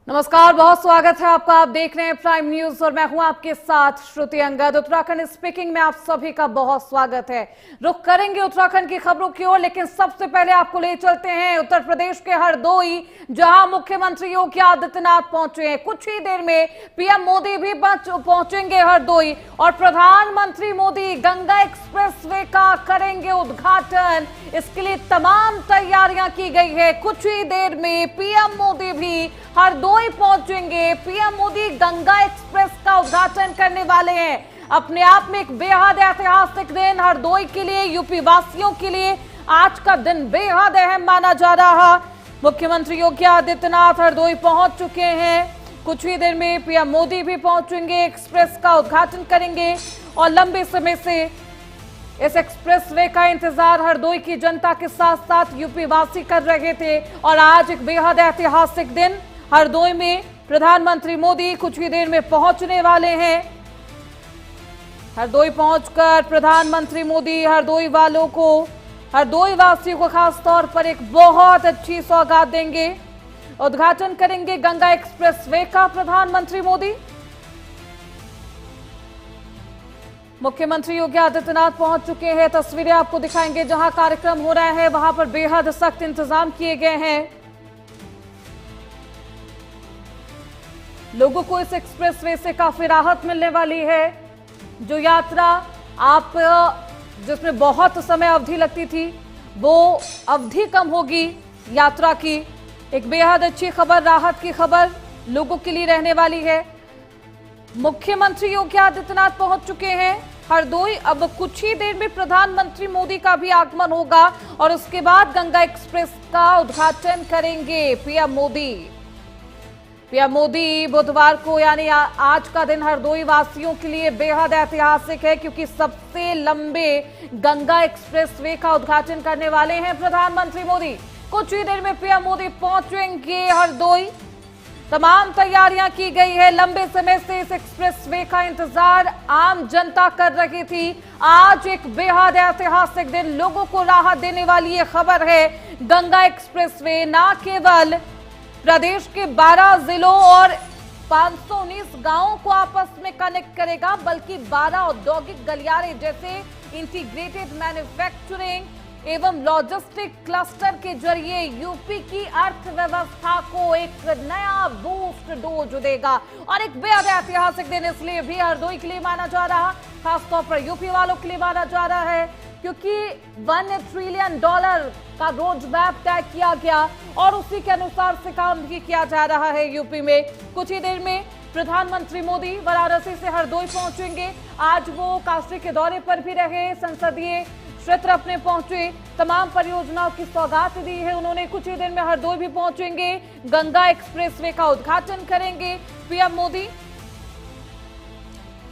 नमस्कार, बहुत स्वागत है आपका। आप देख रहे हैं प्राइम न्यूज और मैं हूं आपके साथ श्रुति अंगद। उत्तराखंड स्पीकिंग में आप सभी का बहुत स्वागत है। रुख करेंगे उत्तराखंड की खबरों की ओर, लेकिन सबसे पहले आपको ले चलते हैं उत्तर प्रदेश के हरदोई, जहां मुख्यमंत्री योगी आदित्यनाथ पहुंचे हैं। कुछ ही देर में पीएम मोदी भी पहुंचेंगे हरदोई और प्रधानमंत्री मोदी गंगा एक्सप्रेसवे का करेंगे उद्घाटन। इसके लिए तमाम तैयारियां की गई है। कुछ ही देर में पीएम मोदी भी हरदोई पहुंचेंगे। पीएम मोदी गंगा एक्सप्रेस का उद्घाटन करने वाले हैं। अपने आप में एक बेहद ऐतिहासिक दिन हरदोई के लिए, यूपी वासियों के लिए आज का दिन बेहद अहम माना जा रहा। मुख्यमंत्री योगी आदित्यनाथ हरदोई पहुंच चुके हैं। कुछ ही देर में पीएम मोदी भी पहुंचेंगे, एक्सप्रेस का उद्घाटन करेंगे और लंबे समय से इस एक्सप्रेसवे का इंतजार हरदोई की जनता के साथ साथ यूपी वासी कर रहे थे। और आज एक बेहद ऐतिहासिक दिन हरदोई में प्रधानमंत्री मोदी कुछ ही देर में पहुंचने वाले हैं। हरदोई पहुंचकर प्रधानमंत्री मोदी हरदोई वालों को, हरदोई वासियों को खास तौर पर एक बहुत अच्छी सौगात देंगे। उद्घाटन करेंगे गंगा एक्सप्रेसवे का प्रधानमंत्री मोदी। मुख्यमंत्री योगी आदित्यनाथ पहुंच चुके हैं। तस्वीरें आपको दिखाएंगे। जहां कार्यक्रम हो रहा है वहां पर बेहद सख्त इंतजाम किए गए हैं। लोगों को इस एक्सप्रेसवे से काफी राहत मिलने वाली है। जो यात्रा आप जिसमें बहुत समय अवधि लगती थी, वो अवधि कम होगी यात्रा की। एक बेहद अच्छी खबर, राहत की खबर लोगों के लिए रहने वाली है। मुख्यमंत्री योगी आदित्यनाथ पहुंच चुके हैं हरदोई। अब कुछ ही देर में प्रधानमंत्री मोदी का भी आगमन होगा और उसके बाद गंगा एक्सप्रेस का उद्घाटन करेंगे पीएम मोदी। पीएम मोदी बुधवार को यानी आज का दिन हरदोई वासियों के लिए बेहद ऐतिहासिक है, क्योंकि सबसे लंबे गंगा एक्सप्रेसवे का उद्घाटन करने वाले हैं प्रधानमंत्री मोदी। कुछ ही देर में पीएम मोदी पहुंचेंगे हरदोई। तमाम तैयारियां की गई है। लंबे समय से इस एक्सप्रेसवे का इंतजार आम जनता कर रही थी। आज एक बेहद ऐतिहासिक दिन, लोगों को राहत देने वाली ये खबर है। गंगा एक्सप्रेसवे न केवल प्रदेश के 12 जिलों और 519 गांवों को आपस में कनेक्ट करेगा, बल्कि 12 औद्योगिक गलियारे जैसे इंटीग्रेटेड मैन्युफैक्चरिंग एवं लॉजिस्टिक क्लस्टर के जरिए यूपी की अर्थव्यवस्था को एक नया बूस्ट डोज देगा। और एक बेहद ऐतिहासिक दिन इसलिए भी हरदोई के लिए माना जा रहा, खासतौर पर यूपी वालों के लिए माना जा रहा है, क्योंकि $1 ट्रिलियन का रोड मैप तय किया गया और उसी के अनुसार से काम भी किया जा रहा है यूपी में। कुछ ही देर में प्रधानमंत्री मोदी वाराणसी से हरदोई पहुंचेंगे। आज वो काशी के दौरे पर भी रहे, संसदीय क्षेत्र अपने पहुंचे, तमाम परियोजनाओं की सौगात दी है उन्होंने। कुछ ही देर में हरदोई भी पहुंचेंगे, गंगा एक्सप्रेसवे का उद्घाटन करेंगे पीएम मोदी।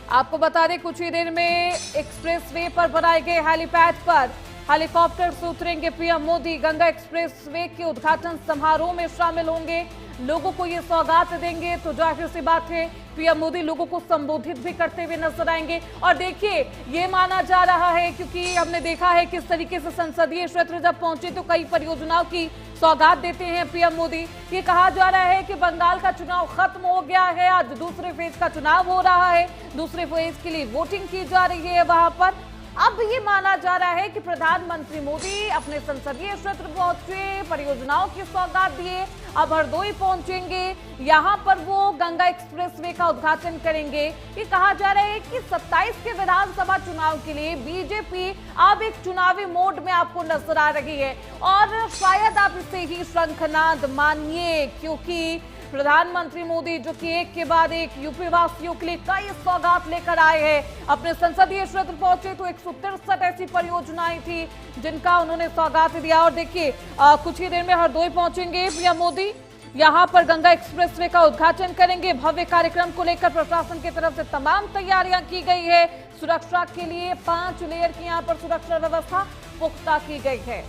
आपको बता दें, कुछ ही देर में एक्सप्रेसवे पर बनाए गए हेलीपैड पर हेलीकॉप्टर से उतरेंगे पीएम मोदी। गंगा एक्सप्रेसवे के उद्घाटन समारोह में शामिल होंगे, लोगों को ये सौगात देंगे। तो जाहिर सी बात है पीएम मोदी लोगों को संबोधित भी करते हुए नजर आएंगे। और देखिए, ये माना जा रहा है, क्योंकि हमने देखा है किस तरीके से संसदीय क्षेत्र जब पहुंचे तो कई परियोजनाओं की सौगात देते हैं पीएम मोदी। ये कहा जा रहा है कि बंगाल का चुनाव खत्म हो गया है, आज दूसरे फेज का चुनाव हो रहा है, दूसरे फेज के लिए वोटिंग की जा रही है वहां पर। अब ये माना जा रहा है कि प्रधानमंत्री मोदी अपने संसदीय क्षेत्र पहुंचे, परियोजनाओं की सौगात दिए, अब हरदोई पहुंचेंगे, यहां पर वो गंगा एक्सप्रेसवे का उद्घाटन करेंगे। ये कहा जा रहा है कि 27 के विधानसभा चुनाव के लिए बीजेपी अब एक चुनावी मोड में आपको नजर आ रही है। और शायद आप इसे ही शंखनाद मानिए, क्योंकि प्रधानमंत्री मोदी जो कि एक के बाद एक यूपी वासियों के लिए कई सौगात लेकर आए हैं। अपने संसदीय क्षेत्र पहुंचे तो 163 ऐसी परियोजनाएं थी जिनका उन्होंने सौगात दिया। और देखिए, कुछ ही देर में हरदोई पहुंचेंगे पीएम मोदी, यहां पर गंगा एक्सप्रेसवे का उद्घाटन करेंगे। भव्य कार्यक्रम को लेकर प्रशासन की तरफ से तमाम तैयारियां की गई है। सुरक्षा के लिए 5 लेयर की यहां पर सुरक्षा व्यवस्था पुख्ता की गई है।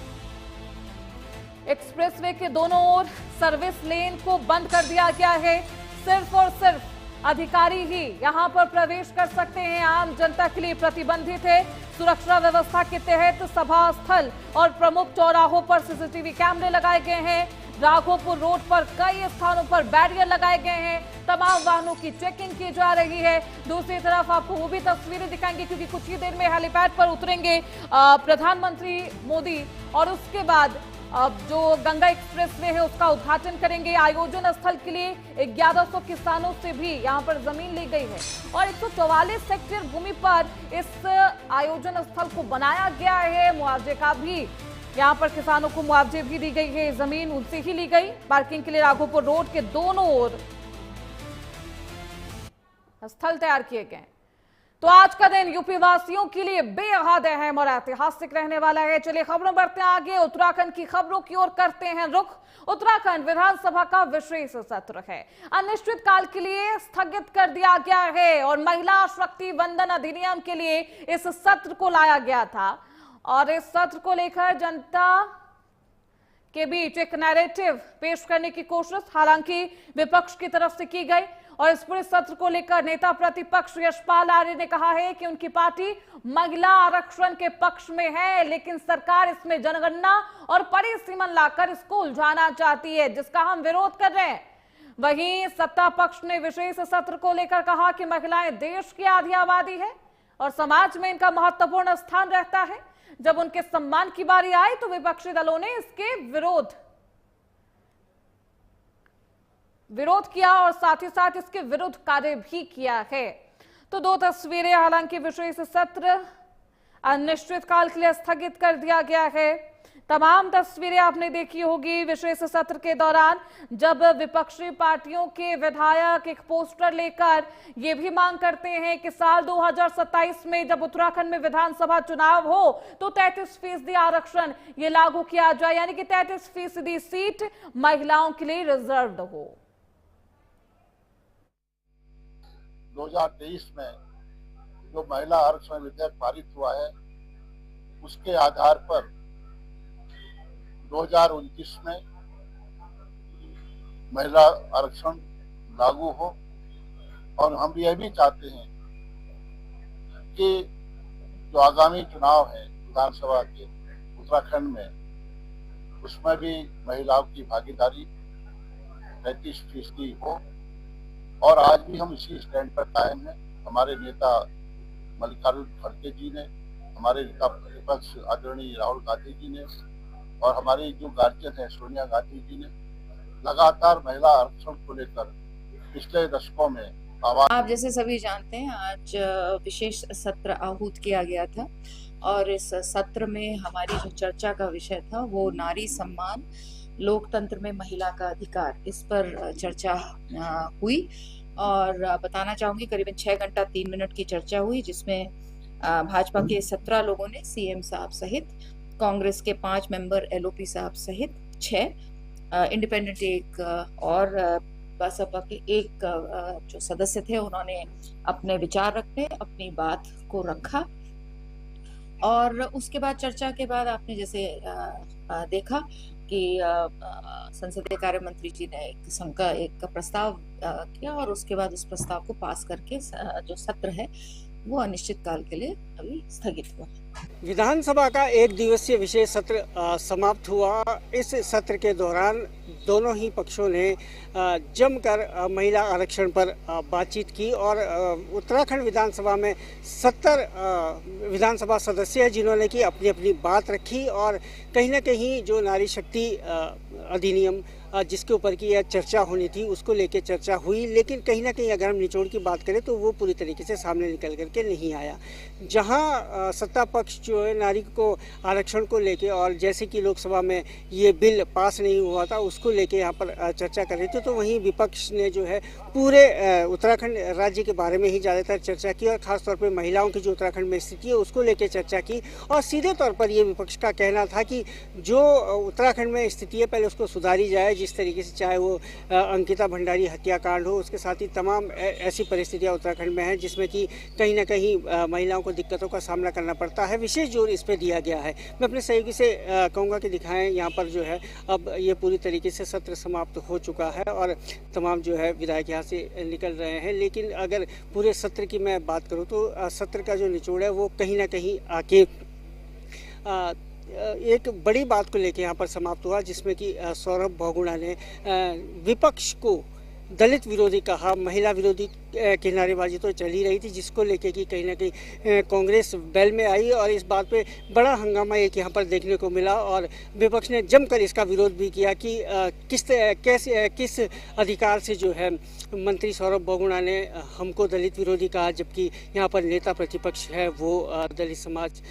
एक्सप्रेसवे के दोनों ओर सर्विस लेन को बंद कर दिया गया है। सिर्फ और सिर्फ अधिकारी ही यहां पर प्रवेश कर सकते हैं, आम जनता के लिए प्रतिबंधित है। सुरक्षा व्यवस्था के तहत सभा स्थल और प्रमुख चौराहों पर सीसीटीवी कैमरे लगाए गए हैं। राघोपुर रोड पर कई स्थानों पर बैरियर लगाए गए हैं, तमाम वाहनों की चेकिंग की जा रही है। दूसरी तरफ आपको वो भी तस्वीरें दिखाएंगे क्योंकि कुछ ही देर में हेलीपैड पर उतरेंगे प्रधानमंत्री मोदी और उसके बाद जो गंगा एक्सप्रेसवे है उसका उद्घाटन करेंगे। आयोजन स्थल के लिए 1100 किसानों से भी यहां पर जमीन ली गई है और 144 हेक्टेयर भूमि पर इस आयोजन स्थल को बनाया गया है। मुआवजे का भी यहां पर किसानों को मुआवजे भी दी गई है, जमीन उनसे ही ली गई। पार्किंग के लिए राघोपुर रोड के दोनों ओर स्थल तैयार किए गए। तो आज का दिन यूपी वासियों के लिए बेहद अहम और ऐतिहासिक रहने वाला है। चलिए खबरों बढ़ते हैं आगे। उत्तराखंड की खबरों की ओर करते हैं रुख। उत्तराखंड विधानसभा का विशेष सत्र है, अनिश्चित काल के लिए स्थगित कर दिया गया है और महिला शक्ति वंदन अधिनियम के लिए इस सत्र को लाया गया था और इस सत्र को लेकर जनता के बीच एक नैरेटिव पेश करने की कोशिश हालांकि विपक्ष की तरफ से की गई और इस पूरे सत्र को लेकर नेता प्रतिपक्ष यशपाल आर्य ने कहा है कि उनकी पार्टी महिला आरक्षण के पक्ष में है, लेकिन सरकार इसमें जनगणना और परिसीमन लाकर इसको उलझाना चाहती है, जिसका हम विरोध कर रहे हैं। वहीं सत्ता पक्ष ने विशेष सत्र को लेकर कहा कि महिलाएं देश की आधी आबादी है और समाज में इनका महत्वपूर्ण स्थान रहता है। जब उनके सम्मान की बारी आई तो विपक्षी दलों ने इसके विरोध किया और साथ ही साथ इसके विरुद्ध कार्य भी किया है। तो दो तस्वीरें, हालांकि विशेष सत्र अनिश्चित काल के लिए स्थगित कर दिया गया है। तमाम तस्वीरें आपने देखी होगी विशेष सत्र के दौरान, जब विपक्षी पार्टियों के विधायक एक पोस्टर लेकर ये भी मांग करते हैं कि साल 2027 में जब उत्तराखंड में विधानसभा चुनाव हो तो 33% आरक्षण ये लागू किया जाए, यानी कि 33% सीट महिलाओं के लिए रिजर्व्ड हो। 2023 में जो महिला आरक्षण विधेयक पारित हुआ है उसके आधार पर 2029 में महिला आरक्षण लागू हो और हम यह भी चाहते हैं कि जो आगामी चुनाव है विधानसभा के उत्तराखंड में उसमें भी महिलाओं की भागीदारी 33% हो और आज भी हम इसी स्टैंड पर कायम हैं। हमारे नेता मल्लिकार्जुन खड़गे जी ने, हमारे नेता प्रतिपक्ष आदरणीय राहुल गांधी जी ने और हमारी जो गार्जियन है सोनिया गांधी जी ने लगातार महिला आरक्षण को लेकर पिछले दशकों में आवाज। आप जैसे सभी जानते हैं आज विशेष सत्र आहूत किया गया था और इस सत्र में हमारी जो चर्चा का विषय था वो नारी सम्मान, लोकतंत्र में महिला का अधिकार, इस पर चर्चा हुई और बताना चाहूंगी करीबन 6 घंटा 3 मिनट की चर्चा हुई, जिसमें भाजपा के 17 लोगों ने सीएम साहब सहित, कांग्रेस के 5 मेंबर एलओपी साहब सहित 6, इंडिपेंडेंट एक और बसपा के एक जो सदस्य थे उन्होंने अपने विचार रखे, अपनी बात को रखा और उसके बाद चर्चा के बाद आपने जैसे देखा कि संसदीय कार्य मंत्री जी ने एक प्रस्ताव किया और उसके बाद उस प्रस्ताव को पास करके जो सत्र है वो अनिश्चित काल के लिए अभी स्थगित हुआ। विधानसभा का 1 दिवसीय विशेष सत्र समाप्त हुआ। इस सत्र के दौरान दोनों ही पक्षों ने जमकर महिला आरक्षण पर बातचीत की और उत्तराखंड विधानसभा में 70 विधानसभा सदस्य हैं जिन्होंने की अपनी अपनी बात रखी और कहीं ना कहीं जो नारी शक्ति अधिनियम जिसके ऊपर की यह चर्चा होनी थी उसको लेके चर्चा हुई, लेकिन कहीं ना कहीं अगर हम निचोड़ की बात करें तो वो पूरी तरीके से सामने निकल करके नहीं आया। जहां सत्ता पक्ष जो है नारी को आरक्षण को लेके और जैसे कि लोकसभा में ये बिल पास नहीं हुआ था उसको लेके यहाँ पर चर्चा कर रही थी, तो वहीं विपक्ष ने जो है पूरे उत्तराखंड राज्य के बारे में ही ज़्यादातर चर्चा की और ख़ासतौर पर महिलाओं की जो उत्तराखंड में स्थिति है उसको लेकर चर्चा की। और सीधे तौर पर ये विपक्ष का कहना था कि जो उत्तराखंड में स्थिति है पहले उसको सुधारी जाए, जिस तरीके से चाहे वो अंकिता भंडारी हत्याकांड हो, उसके साथ ही तमाम ऐसी परिस्थितियां उत्तराखंड में हैं जिसमें कि कहीं ना कहीं महिलाओं को दिक्कतों का सामना करना पड़ता है। विशेष जोर इस पर दिया गया है। मैं अपने सहयोगी से कहूँगा कि दिखाएं यहाँ पर जो है अब ये पूरी तरीके से सत्र समाप्त हो चुका है और तमाम जो है विधायक यहाँ से निकल रहे हैं, लेकिन अगर पूरे सत्र की मैं बात करूँ तो सत्र का जो निचोड़ है वो कहीं ना कहीं आके एक बड़ी बात को लेकर यहाँ पर समाप्त हुआ, जिसमें कि सौरभ बहुगुणा ने विपक्ष को दलित विरोधी कहा, महिला विरोधी की नारेबाजी तो चल ही रही थी, जिसको लेके कि कहीं ना कहीं कांग्रेस बैल में आई और इस बात पे बड़ा हंगामा एक यहाँ पर देखने को मिला और विपक्ष ने जमकर इसका विरोध भी किया कि किस अधिकार से जो है मंत्री सौरभ बहुगुणा ने हमको दलित विरोधी कहा, जबकि यहाँ पर नेता प्रतिपक्ष है वो दलित समाज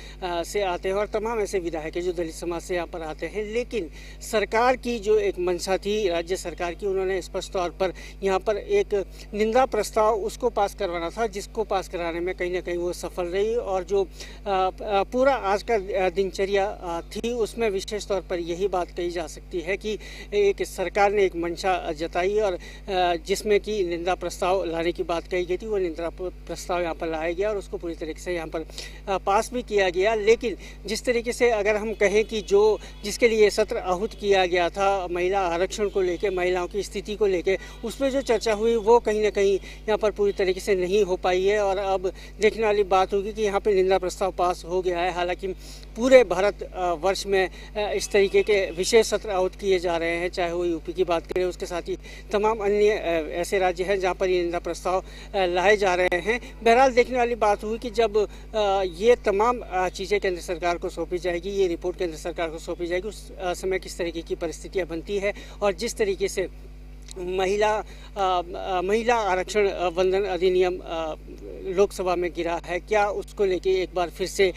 से आते हैं और तमाम ऐसे विधायक हैं जो दलित समाज से यहाँ पर आते हैं। लेकिन सरकार की जो एक मंशा थी राज्य सरकार की, उन्होंने स्पष्ट तौर पर यहाँ पर एक निंदा प्रस्ताव उसको पास करवाना था, जिसको पास कराने में कहीं ना कहीं वो सफल रही और जो पूरा आज का दिनचर्या थी उसमें विशेष तौर पर यही बात कही जा सकती है कि एक सरकार ने एक मंशा जताई और जिसमें कि निंदा प्रस्ताव लाने की बात कही गई थी, वो निंदा प्रस्ताव यहाँ पर लाया गया और उसको पूरी तरीके से यहाँ पर पास भी किया गया। लेकिन जिस तरीके से अगर हम कहें कि जिसके लिए सत्र आहूत किया गया था महिला आरक्षण को लेकर, महिलाओं की स्थिति को लेकर, उसमें जो चर्चा हुई वो कहीं ना कहीं यहाँ पर पूरी तरीके से नहीं हो पाई है और अब देखने वाली बात होगी कि यहाँ पे निंदा प्रस्ताव पास हो गया है। हालांकि पूरे भारत वर्ष में इस तरीके के विशेष सत्र आहूत किए जा रहे हैं, चाहे वो यूपी की बात करें, उसके साथ ही तमाम अन्य ऐसे राज्य हैं जहाँ पर ये निंदा प्रस्ताव लाए जा रहे हैं। बहरहाल देखने वाली बात हुई कि जब ये तमाम चीज़ें केंद्र सरकार को सौंपी जाएगी, ये रिपोर्ट केंद्र सरकार को सौंपी जाएगी, उस समय किस तरीके की परिस्थितियाँ बनती है और जिस तरीके से महिला आरक्षण वंदन अधिनियम लोकसभा में गिरा है, क्या उसको लेके एक बार फिर से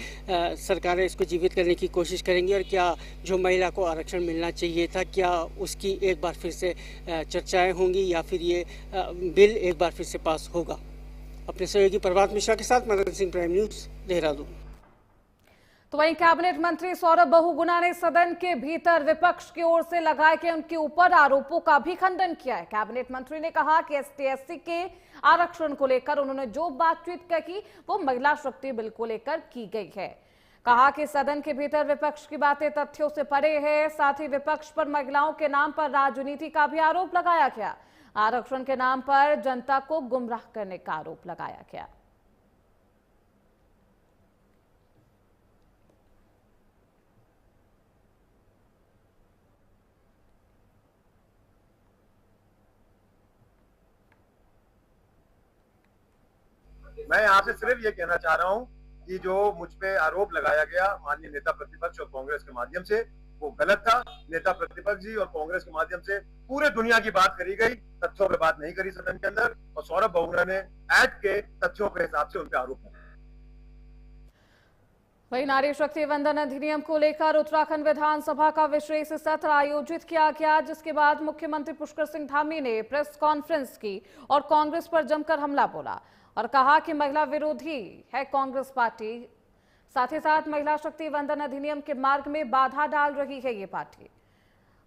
सरकारें इसको जीवित करने की कोशिश करेंगी और क्या जो महिला को आरक्षण मिलना चाहिए था, क्या उसकी एक बार फिर से चर्चाएं होंगी या फिर ये बिल एक बार फिर से पास होगा। अपने सहयोगी प्रभात मिश्रा के साथ मदन सिंह, प्राइम न्यूज़, देहरादून। तो वहीं कैबिनेट मंत्री सौरभ बहुगुणा ने सदन के भीतर विपक्ष की ओर से लगाए गए उनके ऊपर आरोपों का भी खंडन किया है। कैबिनेट मंत्री ने कहा कि ST/SC के आरक्षण को लेकर उन्होंने जो बातचीत कही वो महिला शक्ति बिल को लेकर की गई है। कहा कि सदन के भीतर विपक्ष की बातें तथ्यों से परे है। साथ ही विपक्ष पर महिलाओं के नाम पर राजनीति का भी आरोप लगाया गया। आरक्षण के नाम पर जनता को गुमराह करने का आरोप लगाया गया। मैं यहाँ से सिर्फ ये कहना चाह रहा हूँ कि जो मुझ पे आरोप लगाया गया माननीय नेता प्रतिपक्ष और कांग्रेस के माध्यम से वो गलत था। नेता प्रतिपक्ष जी और कांग्रेस के माध्यम से पूरे दुनिया की बात करी गई, तथ्यों पे बात नहीं करी सदन के अंदर और सौरभ बहुगुणा ने एक्ट के तथ्यों के हिसाब से उन पे आरोप लगाया। वही नारी शक्ति वंदन अधिनियम को लेकर उत्तराखंड विधानसभा का विशेष सत्र आयोजित किया गया, जिसके बाद मुख्यमंत्री पुष्कर सिंह धामी ने प्रेस कॉन्फ्रेंस की और कांग्रेस पर जमकर हमला बोला और कहा कि महिला विरोधी है कांग्रेस पार्टी। साथ ही साथ महिला शक्ति वंदन अधिनियम के मार्ग में बाधा डाल रही है ये पार्टी,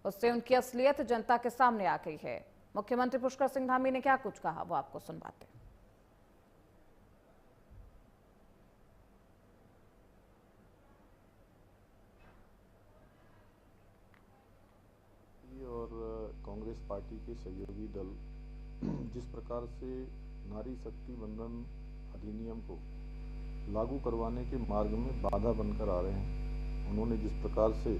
उससे उनकी असलियत जनता के सामने आ गई है। मुख्यमंत्री पुष्कर सिंह धामी ने क्या कुछ कहा वो आपको सुनवाते हैं। और कांग्रेस पार्टी के सहयोगी दल जिस प्रकार से नारी शक्ति वंदन अधिनियम को लागू करवाने के मार्ग में बाधा बनकर आ रहे हैं, उन्होंने जिस प्रकार से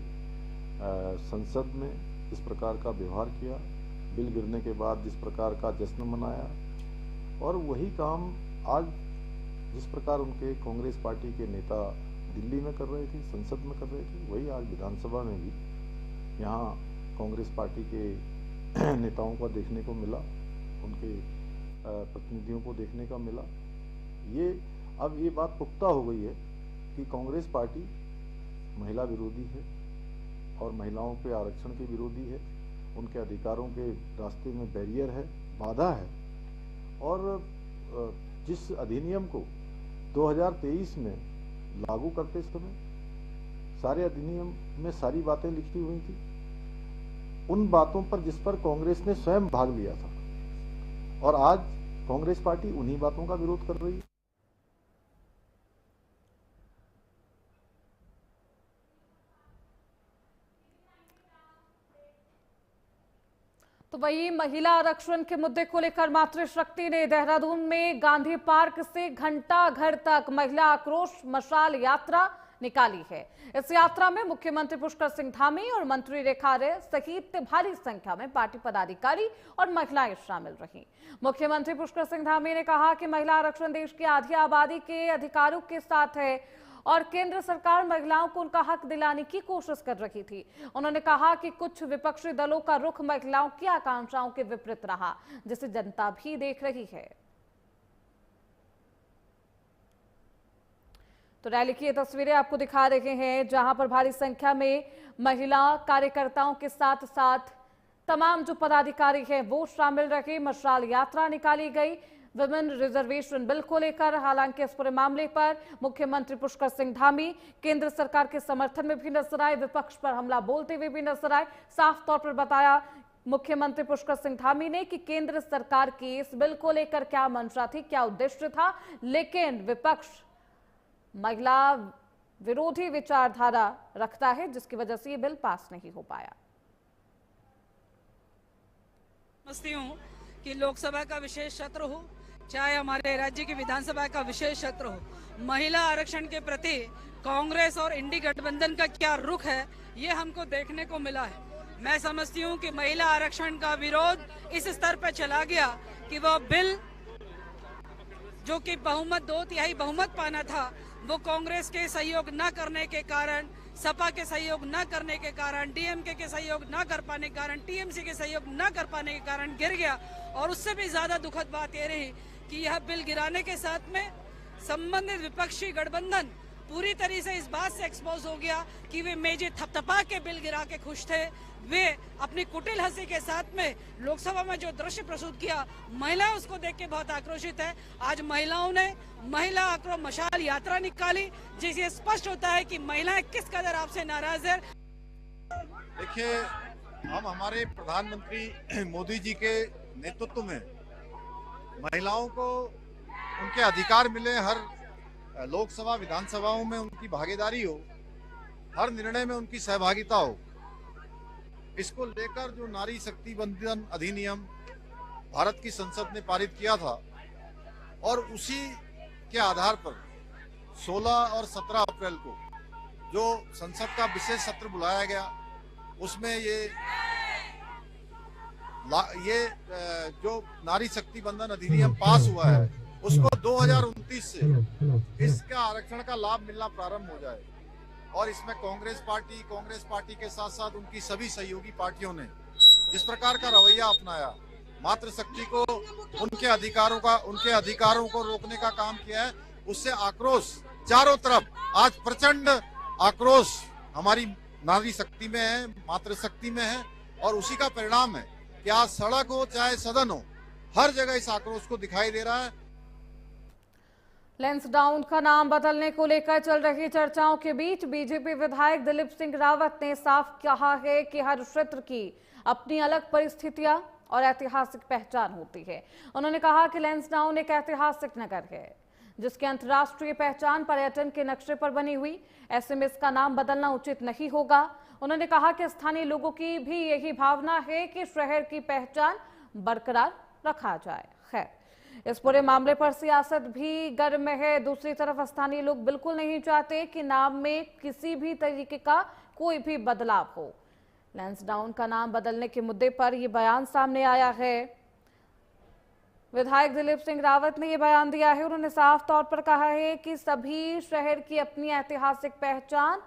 संसद में जिस प्रकार का व्यवहार किया, बिल गिरने के बाद जिस प्रकार का जश्न मनाया, और वही काम आज जिस प्रकार उनके कांग्रेस पार्टी के नेता दिल्ली में कर रहे थे, संसद में कर रहे थे, वही आज विधानसभा में भी यहाँ कांग्रेस पार्टी के नेताओं को देखने को मिला, उनके प्रतिनिधियों को देखने का मिला। अब ये बात पुख्ता हो गई है कि कांग्रेस पार्टी महिला विरोधी है और महिलाओं के आरक्षण के विरोधी है, उनके अधिकारों के रास्ते में बैरियर है, बाधा है। और जिस अधिनियम को 2023 में लागू करते समय सारे अधिनियम में सारी बातें लिखी हुई थी, उन बातों पर जिस पर कांग्रेस ने स्वयं भाग लिया था, और आज कांग्रेस पार्टी उन्हीं बातों का विरोध कर रही है। तो वही महिला आरक्षण के मुद्दे को लेकर मातृशक्ति ने देहरादून में गांधी पार्क से घंटा घर तक महिला आक्रोश मशाल यात्रा निकाली है। इस यात्रा में मुख्यमंत्री पुष्कर सिंह धामी और मंत्री रेखा आर्य सहित भारी संख्या में पार्टी पदाधिकारी और महिलाएं शामिल रहीं। मुख्यमंत्री पुष्कर सिंह धामी ने कहा कि महिला आरक्षण देश की आधी आबादी के अधिकारों के साथ है और केंद्र सरकार महिलाओं को उनका हक दिलाने की कोशिश कर रही थी। उन्होंने कहा कि कुछ विपक्षी दलों का रुख महिलाओं की आकांक्षाओं के विपरीत रहा, जिसे जनता भी देख रही है। तो रैली की ये तस्वीरें आपको दिखा रहे हैं, जहां पर भारी संख्या में महिला कार्यकर्ताओं के साथ साथ तमाम जो पदाधिकारी हैं वो शामिल रहे। मशाल यात्रा निकाली गई विमेन रिजर्वेशन बिल को लेकर। हालांकि इस पूरे मामले पर मुख्यमंत्री पुष्कर सिंह धामी केंद्र सरकार के समर्थन में भी नजर आए, विपक्ष पर हमला बोलते हुए भी नजर आए। साफ तौर पर बताया मुख्यमंत्री पुष्कर सिंह धामी ने कि केंद्र सरकार की इस बिल को लेकर क्या मंशा थी, क्या उद्देश्य था, लेकिन विपक्ष महिला विरोधी विचारधारा रखता है, जिसकी वजह से ये बिल पास नहीं हो पाया। समझती हूँ कि लोकसभा का विशेष सत्र हो, चाहे हमारे राज्य की विधानसभा का विशेष सत्र हो, महिला आरक्षण के प्रति कांग्रेस और इंडी गठबंधन का क्या रुख है, ये हमको देखने को मिला है। मैं समझती हूँ कि महिला आरक्षण का विरोध इस स्तर पर चला गया कि वह बिल जो कि बहुमत 2/3 बहुमत पाना था, वो कांग्रेस के सहयोग न करने के कारण, सपा के सहयोग न करने के कारण, डीएमके के सहयोग न कर पाने के कारण, टीएमसी के सहयोग न कर पाने के कारण गिर गया। और उससे भी ज्यादा दुखद बात यह रही कि यह बिल गिराने के साथ में संबंधित विपक्षी गठबंधन पूरी तरह से इस बात से एक्सपोज हो गया कि वे मेजे थपथपा के बिल गिरा के खुश थे। वे अपनी कुटिल हंसी के साथ में लोकसभा में जो दृश्य प्रस्तुत किया, महिलाएं उसको देख के बहुत आक्रोशित है। आज महिलाओं ने महिला आक्रोश मशाल यात्रा निकाली, जिससे स्पष्ट होता है कि महिलाएं किस कदर आपसे नाराज है। देखिए, हम हमारे प्रधानमंत्री मोदी जी के नेतृत्व में महिलाओं को उनके अधिकार मिले, हर लोकसभा विधानसभाओं में उनकी भागीदारी हो, हर निर्णय में उनकी सहभागिता हो। इसको लेकर जो नारी शक्ति बंधन अधिनियम भारत की संसद ने पारित किया था और उसी के आधार पर 16 और 17 अप्रैल को जो संसद का विशेष सत्र बुलाया गया, उसमें ये जो नारी शक्ति बंधन अधिनियम पास हुआ है, उसको 2029 से इसका आरक्षण का लाभ मिलना प्रारंभ हो जाए। और इसमें कांग्रेस पार्टी के साथ साथ उनकी सभी सहयोगी पार्टियों ने जिस प्रकार का रवैया अपनाया, मातृशक्ति को उनके अधिकारों को रोकने का काम किया है, उससे आक्रोश चारों तरफ, आज प्रचंड आक्रोश हमारी नारी शक्ति में है, मातृशक्ति में है। और उसी का परिणाम है कि आज सड़क हो चाहे सदन हो, हर जगह इस आक्रोश को दिखाई दे रहा है। लैंसडाउन का नाम बदलने को लेकर चल रही चर्चाओं के बीच बीजेपी विधायक दिलीप सिंह रावत ने साफ कहा है कि हर क्षेत्र की अपनी अलग परिस्थितियां और ऐतिहासिक पहचान होती है। उन्होंने कहा कि लैंसडाउन एक ऐतिहासिक नगर है जिसकी अंतर्राष्ट्रीय पहचान पर्यटन के नक्शे पर बनी हुई, ऐसे में इसका नाम बदलना उचित नहीं होगा। उन्होंने कहा कि स्थानीय लोगों की भी यही भावना है कि शहर की पहचान बरकरार रखा जाए। खैर, इस पूरे मामले पर सियासत भी गर्म है। दूसरी तरफ स्थानीय लोग बिल्कुल नहीं चाहते कि नाम में किसी भी तरीके का कोई भी बदलाव हो। लैंसडाउन का नाम बदलने के मुद्दे पर यह बयान सामने आया है। विधायक दिलीप सिंह रावत ने यह बयान दिया है। उन्होंने साफ तौर पर कहा है कि सभी शहर की अपनी ऐतिहासिक पहचान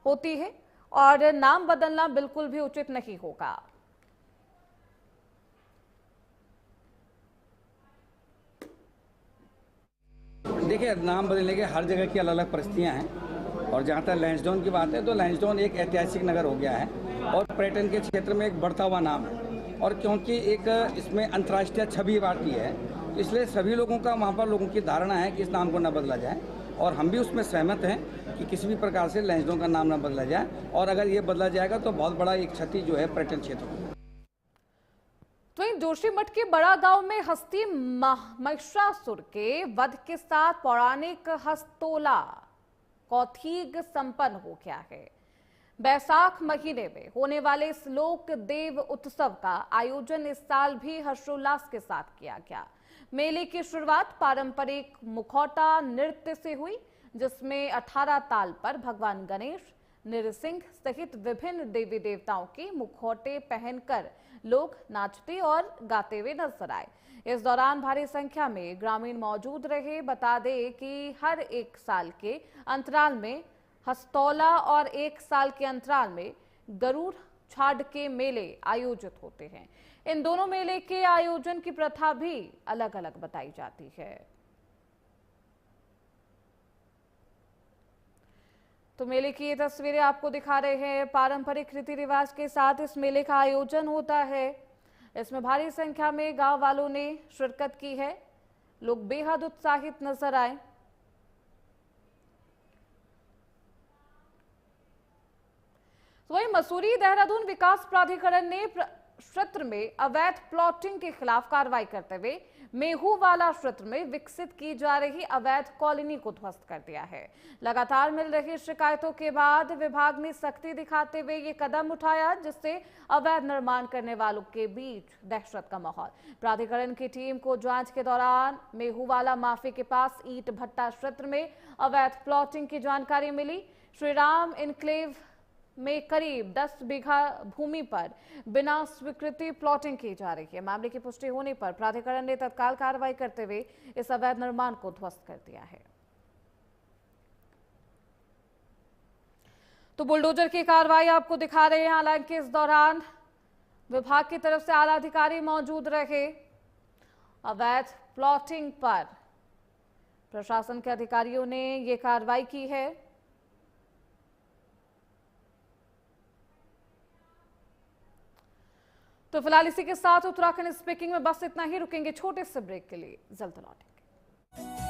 होती है और नाम बदलना बिल्कुल भी उचित नहीं होगा। देखिए, नाम बदलने के हर जगह की अलग अलग परिस्थितियाँ हैं और जहाँ तक लैंसडाउन की बात है तो लैंसडाउन एक ऐतिहासिक नगर हो गया है और पर्यटन के क्षेत्र में एक बढ़ता हुआ नाम है। और क्योंकि एक इसमें अंतर्राष्ट्रीय छवि बांटी है, इसलिए सभी लोगों का वहाँ पर लोगों की धारणा है कि इस नाम को न बदला जाए और हम भी उसमें सहमत हैं कि किसी भी प्रकार से लैंसडाउन का नाम न बदला जाए। और अगर ये बदला जाएगा तो बहुत बड़ा एक क्षति जो है पर्यटन क्षेत्र को। वहीं जोशीमठ के बड़ा गांव में हस्ती महिषासुर के वध के साथ पौराणिक हस्तोला कौथिग संपन्न हो गया है। बैसाख महीने में होने वाले इस लोक देव उत्सव का आयोजन इस साल भी हर्षोल्लास के साथ किया गया। मेले की शुरुआत पारंपरिक मुखौटा नृत्य से हुई, जिसमें 18 ताल पर भगवान गणेश, नृसिंह सहित विभिन्न देवी देवताओं के मुखौटे पहनकर लोग नाचते और गाते हुए नजर आए। इस दौरान भारी संख्या में ग्रामीण मौजूद रहे। बता दें कि हर एक साल के अंतराल में हस्तौला और एक साल के अंतराल में गरुड़ छाड़ के मेले आयोजित होते हैं। इन दोनों मेले के आयोजन की प्रथा भी अलग अलग बताई जाती है। तो मेले की ये तस्वीरें आपको दिखा रहे हैं। पारंपरिक रीति रिवाज के साथ इस मेले का आयोजन होता है। इसमें भारी संख्या में गांव वालों ने शिरकत की है। लोग बेहद उत्साहित नजर आए। तो वहीं मसूरी देहरादून विकास प्राधिकरण ने क्षेत्र में अवैध प्लॉटिंग के खिलाफ कार्रवाई करते हुए मेहूवाला क्षेत्र में विकसित की जा रही अवैध कॉलोनी को ध्वस्त कर दिया है। लगातार मिल रही शिकायतों के बाद विभाग ने सख्ती दिखाते हुए ये कदम उठाया, जिससे अवैध निर्माण करने वालों के बीच दहशत का माहौल। प्राधिकरण की टीम को जांच के दौरान मेहूवाला माफी के पास ईंट भट्टा क्षेत्र में अवैध प्लॉटिंग की जानकारी मिली। श्रीराम इनक्लेव में करीब 10 बीघा भूमि पर बिना स्वीकृति प्लॉटिंग की जा रही है। मामले की पुष्टि होने पर प्राधिकरण ने तत्काल कार्रवाई करते हुए इस अवैध निर्माण को ध्वस्त कर दिया है। तो बुलडोजर की कार्रवाई आपको दिखा रहे हैं। हालांकि इस दौरान विभाग की तरफ से आला अधिकारी मौजूद रहे। अवैध प्लॉटिंग पर प्रशासन के अधिकारियों ने ये कार्रवाई की है। तो फिलहाल इसी के साथ उत्तराखंड स्पीकिंग में बस इतना ही। रुकेंगे छोटे से ब्रेक के लिए, जल्द लौटेंगे।